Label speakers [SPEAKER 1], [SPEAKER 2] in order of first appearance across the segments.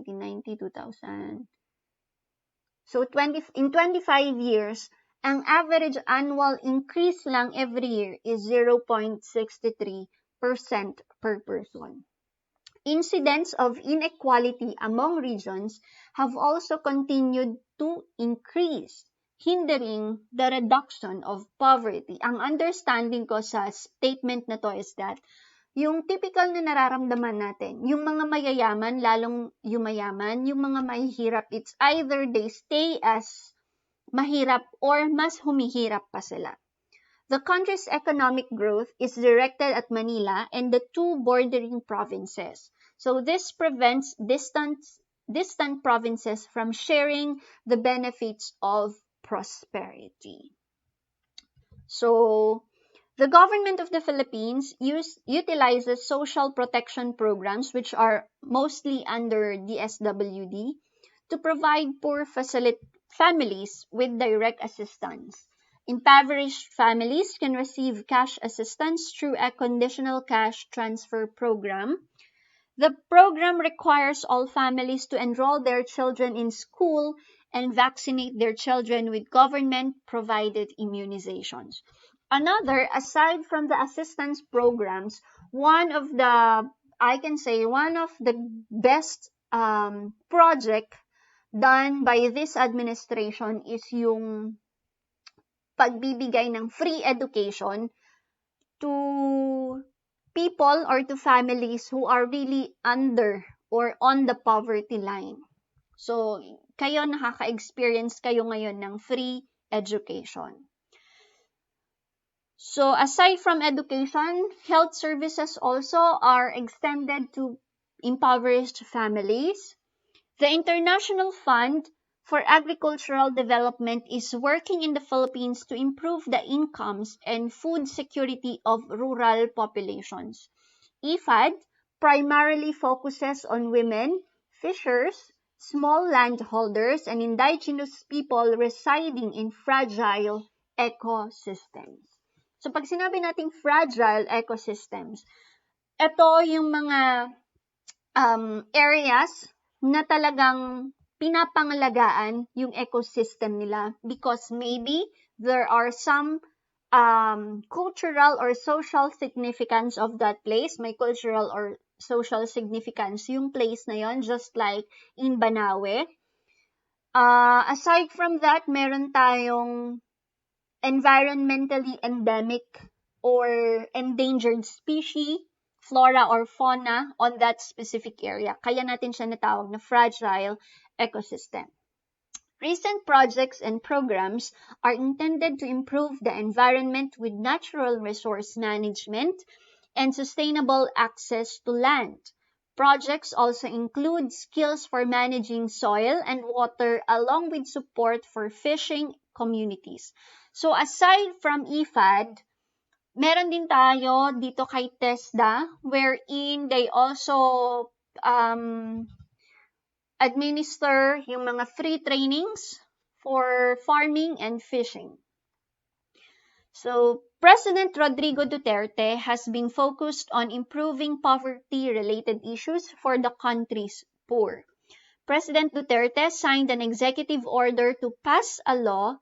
[SPEAKER 1] 1990, 2000. So, in 25 years, ang average annual increase lang every year is 0.63% per person. Incidents of inequality among regions have also continued to increase, hindering the reduction of poverty. Ang understanding ko sa statement na to is that yung typical na nararamdaman natin, yung mga mayayaman, lalong yumayaman, yung mga mahihirap, it's either they stay as mahirap or mas humihirap pa sila. The country's economic growth is directed at Manila and the two bordering provinces. So this prevents distant provinces from sharing the benefits of prosperity. So the government of the Philippines utilizes social protection programs, which are mostly under DSWD, to provide poor families with direct assistance. Impoverished families can receive cash assistance through a conditional cash transfer program. The program requires all families to enroll their children in school and vaccinate their children with government-provided immunizations. Another, aside from the assistance programs, one of the best project done by this administration is yung pagbibigay ng free education to people or to families who are really under or on the poverty line. So, kayo nakaka-experience kayo ngayon ng free education. So, aside from education, health services also are extended to impoverished families. The International Fund for Agricultural Development is working in the Philippines to improve the incomes and food security of rural populations. IFAD primarily focuses on women, fishers, small landholders, and indigenous people residing in fragile ecosystems. So pag sinabi nating fragile ecosystems, ito yung mga areas na talagang pinapangalagaan yung ecosystem nila because maybe there are some cultural or social significance of that place. May cultural or social significance yung place na yon, just like in Banawe. Aside from that, meron tayong environmentally endemic or endangered species, flora or fauna on that specific area. Kaya natin siya natawag na fragile ecosystem. Recent projects and programs are intended to improve the environment with natural resource management and sustainable access to land. Projects also include skills for managing soil and water along with support for fishing communities. So aside from IFAD, meron din tayo dito kay TESDA wherein they also administer yung mga free trainings for farming and fishing. So, President Rodrigo Duterte has been focused on improving poverty-related issues for the country's poor. President Duterte signed an executive order to pass a law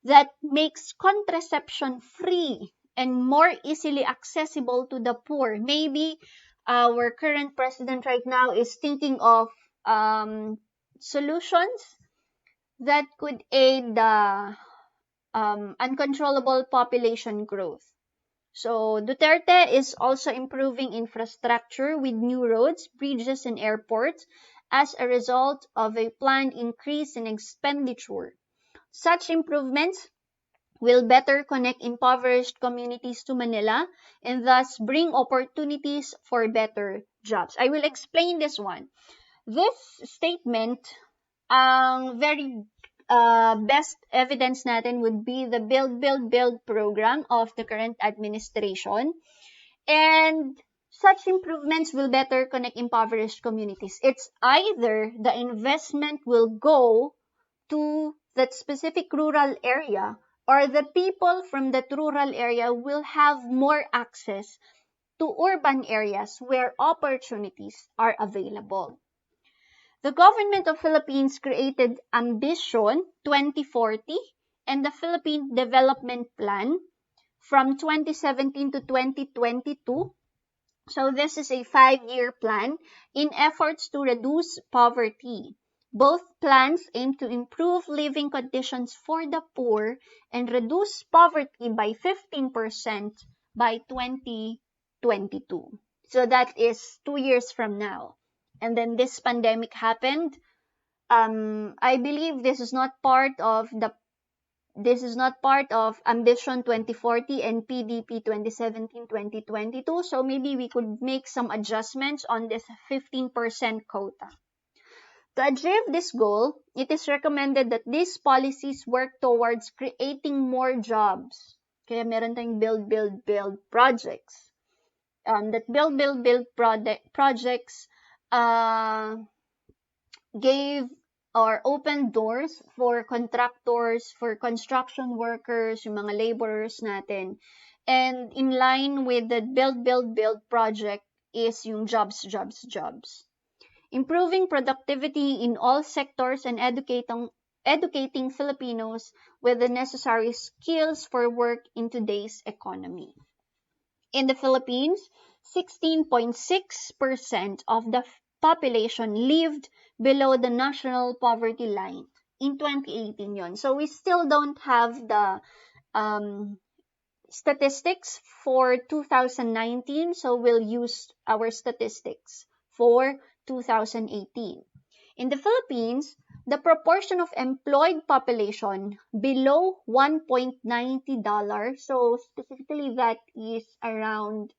[SPEAKER 1] that makes contraception free and more easily accessible to the poor. Maybe our current president right now is thinking of solutions that could aid the uncontrollable population growth. So Duterte is also improving infrastructure with new roads, bridges, and airports as a result of a planned increase in expenditure. Such improvements will better connect impoverished communities to Manila and thus bring opportunities for better jobs. I will explain this one. This statement, ang very best evidence natin would be the Build, Build, Build program of the current administration. And such improvements will better connect impoverished communities. It's either the investment will go to that specific rural area or the people from that rural area will have more access to urban areas where opportunities are available. The government of Philippines created Ambition 2040 and the Philippine Development Plan from 2017 to 2022. So this is a 5-year plan in efforts to reduce poverty. Both plans aim to improve living conditions for the poor and reduce poverty by 15% by 2022. So that is 2 years from now. And then this pandemic happened. I believe this is not part of Ambition 2040 and PDP 2017-2022. So maybe we could make some adjustments on this 15% quota. To achieve this goal, it is recommended that these policies work towards creating more jobs. Kaya meron tayong build projects. That build projects gave or opened doors for contractors, for construction workers, yung mga laborers natin. And in line with the build project is yung jobs. Improving productivity in all sectors and educating Filipinos with the necessary skills for work in today's economy. In the Philippines, 16.6% of the population lived below the national poverty line in 2018 yon. So we still don't have the statistics for 2019, so we'll use our statistics for 2018. In the Philippines, the proportion of employed population below $1.90, so specifically that is around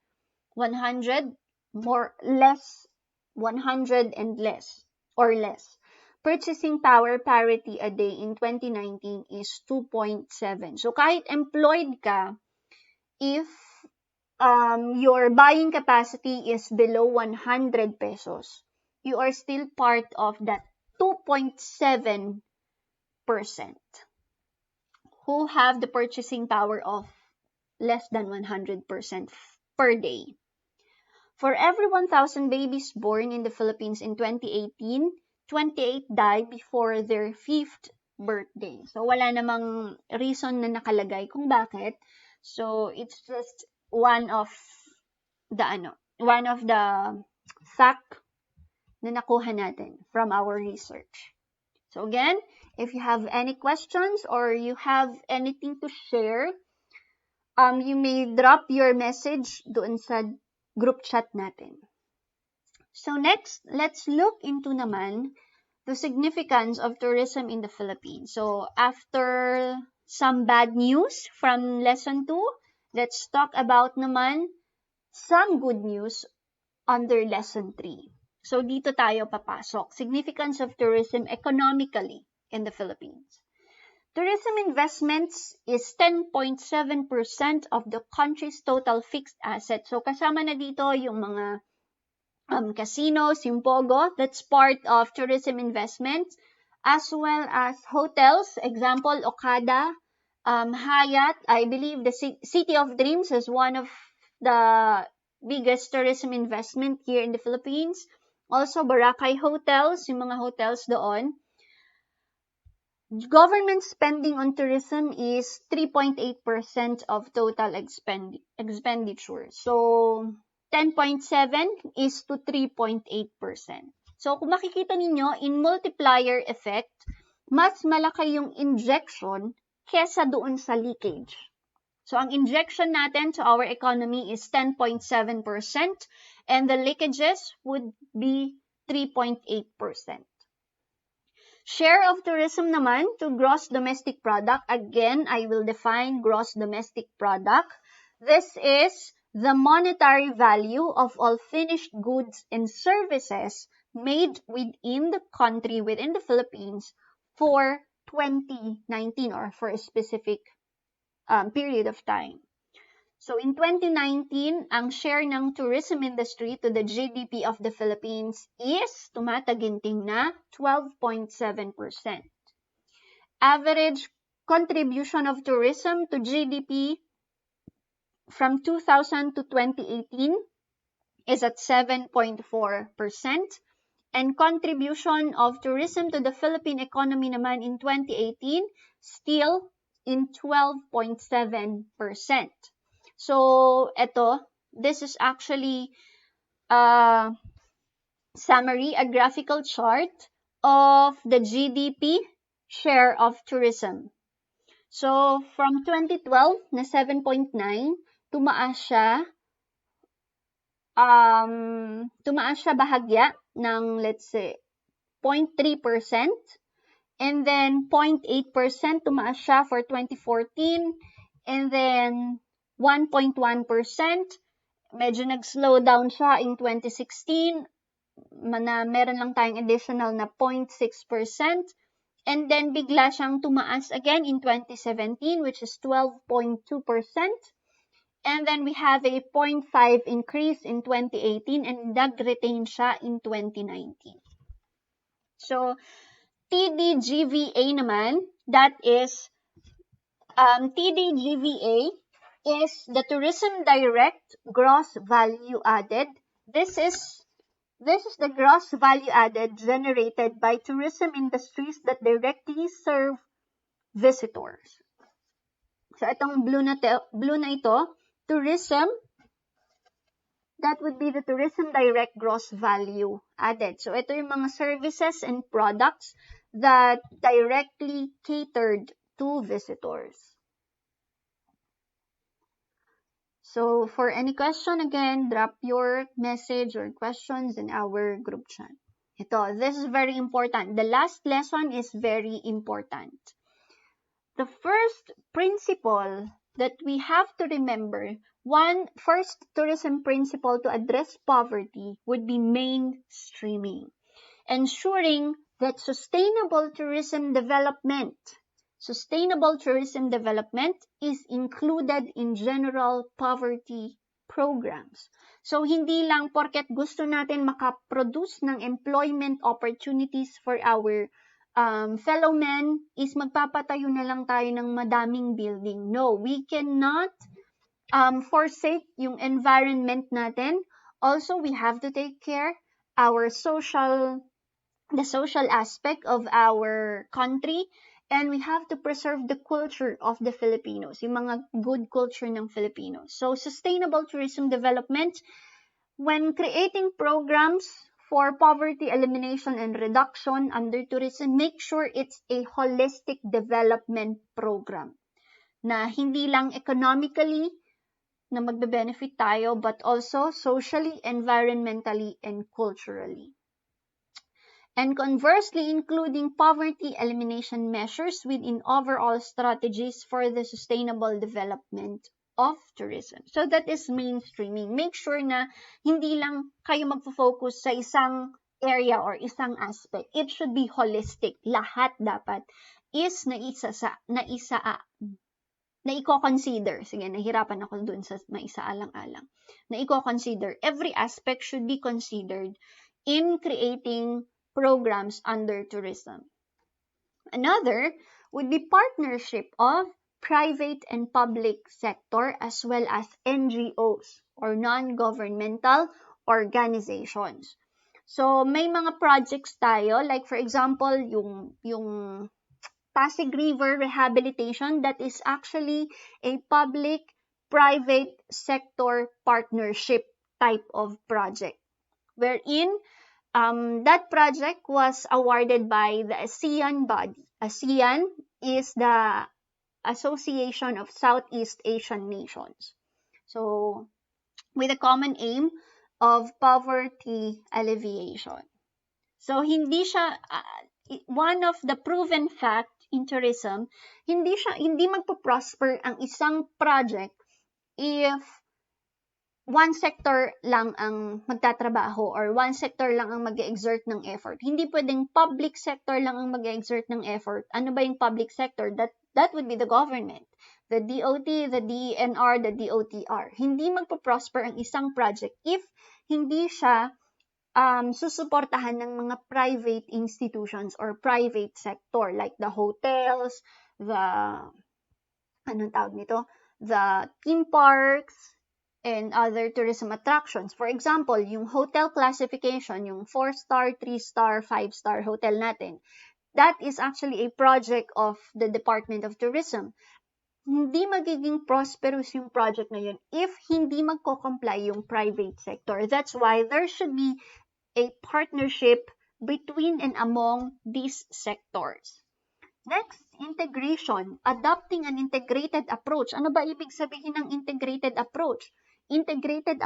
[SPEAKER 1] 100 and less. Purchasing power parity a day in 2019 is 2.7. So kahit employed ka, if your buying capacity is below 100 pesos, you are still part of that 2.7% who have the purchasing power of less than 100% per day. For every 1,000 babies born in the Philippines in 2018, 28 died before their 5th birthday. So wala namang reason na nakalagay kung bakit. So it's just one of the fact na nakuha natin from our research. So again, if you have any questions or you have anything to share, you may drop your message doon sa group chat natin. So next, let's look into naman the significance of tourism in the Philippines. So after some bad news from lesson 2, let's talk about naman some good news under lesson 3. So dito tayo papasok. Significance of tourism economically in the Philippines. Tourism investments is 10.7% of the country's total fixed assets. So kasama na dito yung mga casinos, yung Pogo, that's part of tourism investments, as well as hotels, example, Okada, Hyatt. I believe the City of Dreams is one of the biggest tourism investment here in the Philippines. Also, Boracay hotels, yung mga hotels doon. Government spending on tourism is 3.8% of total expenditure. So, 10.7 is to 3.8%. So, kung makikita ninyo, in multiplier effect, mas malaki yung injection kesa doon sa leakage. So, ang injection natin to our economy is 10.7% and the leakages would be 3.8%. Share of tourism naman to gross domestic product. Again, I will define gross domestic product. This is the monetary value of all finished goods and services made within the country, within the Philippines, for 2019 or for a specific period of time. So in 2019, ang share ng tourism industry to the GDP of the Philippines is tumataginting na 12.7%. Average contribution of tourism to GDP from 2000 to 2018 is at 7.4%, And contribution of tourism to the Philippine economy naman in 2018, still in 12.7%. So, this is actually a summary, a graphical chart of the GDP share of tourism. So, from 2012 na 7.9, tumaas siya bahagya ng, let's say, 0.3%. And then 0.8% tumaas siya for 2014. And then 1.1%, medyo nag-slow down siya in 2016. Meron lang tayong additional na 0.6%. And then bigla siyang tumaas again in 2017, which is 12.2%. And then we have a 0.5 increase in 2018 and nag-retain siya in 2019. So, TDGVA naman, that is, TDGVA is the Tourism Direct Gross Value Added. This is the gross value added generated by tourism industries that directly serve visitors. So, itong blue na ito, tourism, that would be the tourism direct gross value added. So, ito yung mga services and products that directly catered to visitors. So, for any question, again, drop your message or questions in our group chat. This is very important. The last lesson is very important. The first principle that we have to remember, first tourism principle to address poverty would be mainstreaming, ensuring that sustainable tourism development is included in general poverty programs. So, hindi lang porket gusto natin makaproduce ng employment opportunities for our fellow men is magpapatayo na lang tayo ng madaming building. No, we cannot forsake yung environment natin. Also, we have to take care the social aspect of our country, and we have to preserve the culture of the Filipinos, yung mga good culture ng Filipinos. So, sustainable tourism development, when creating programs for poverty elimination and reduction under tourism, make sure it's a holistic development program na hindi lang economically na magbe-benefit tayo, but also socially, environmentally, and culturally. And conversely, including poverty elimination measures within overall strategies for the sustainable development of tourism. So that is mainstreaming. Make sure na hindi lang kayo magfo-focus sa isang area or isang aspect. It should be holistic. Lahat dapat is na i-consider. Sige, nahirapan ako dun sa maisa-alang-alang. Na i-consider. Every aspect should be considered in creating programs under tourism. Another would be partnership of private and public sector as well as NGOs or non-governmental organizations. So, may mga projects tayo, like for example, yung Pasig River Rehabilitation, that is actually a public-private sector partnership type of project, wherein that project was awarded by the ASEAN body. ASEAN is the Association of Southeast Asian Nations. So, with a common aim of poverty alleviation. So, hindi siya, one of the proven fact in tourism, hindi magpo-prosper ang isang project if one sector lang ang magtatrabaho or one sector lang ang mag-exert ng effort. Hindi pwedeng public sector lang ang mag-exert ng effort. Ano ba yung public sector? That would be the government. The DOT, the DENR, the DOTR. Hindi magpo-prosper ang isang project if hindi siya susuportahan ng mga private institutions or private sector like the hotels, the theme parks, and other tourism attractions. For example, yung hotel classification, yung 4-star, 3-star, 5-star hotel natin, that is actually a project of the Department of Tourism. Hindi magiging prosperous yung project na yun if hindi magko-comply yung private sector. That's why there should be a partnership between and among these sectors. Next, integration. Adopting an integrated approach. Ano ba ibig sabihin ng integrated approach? Integrated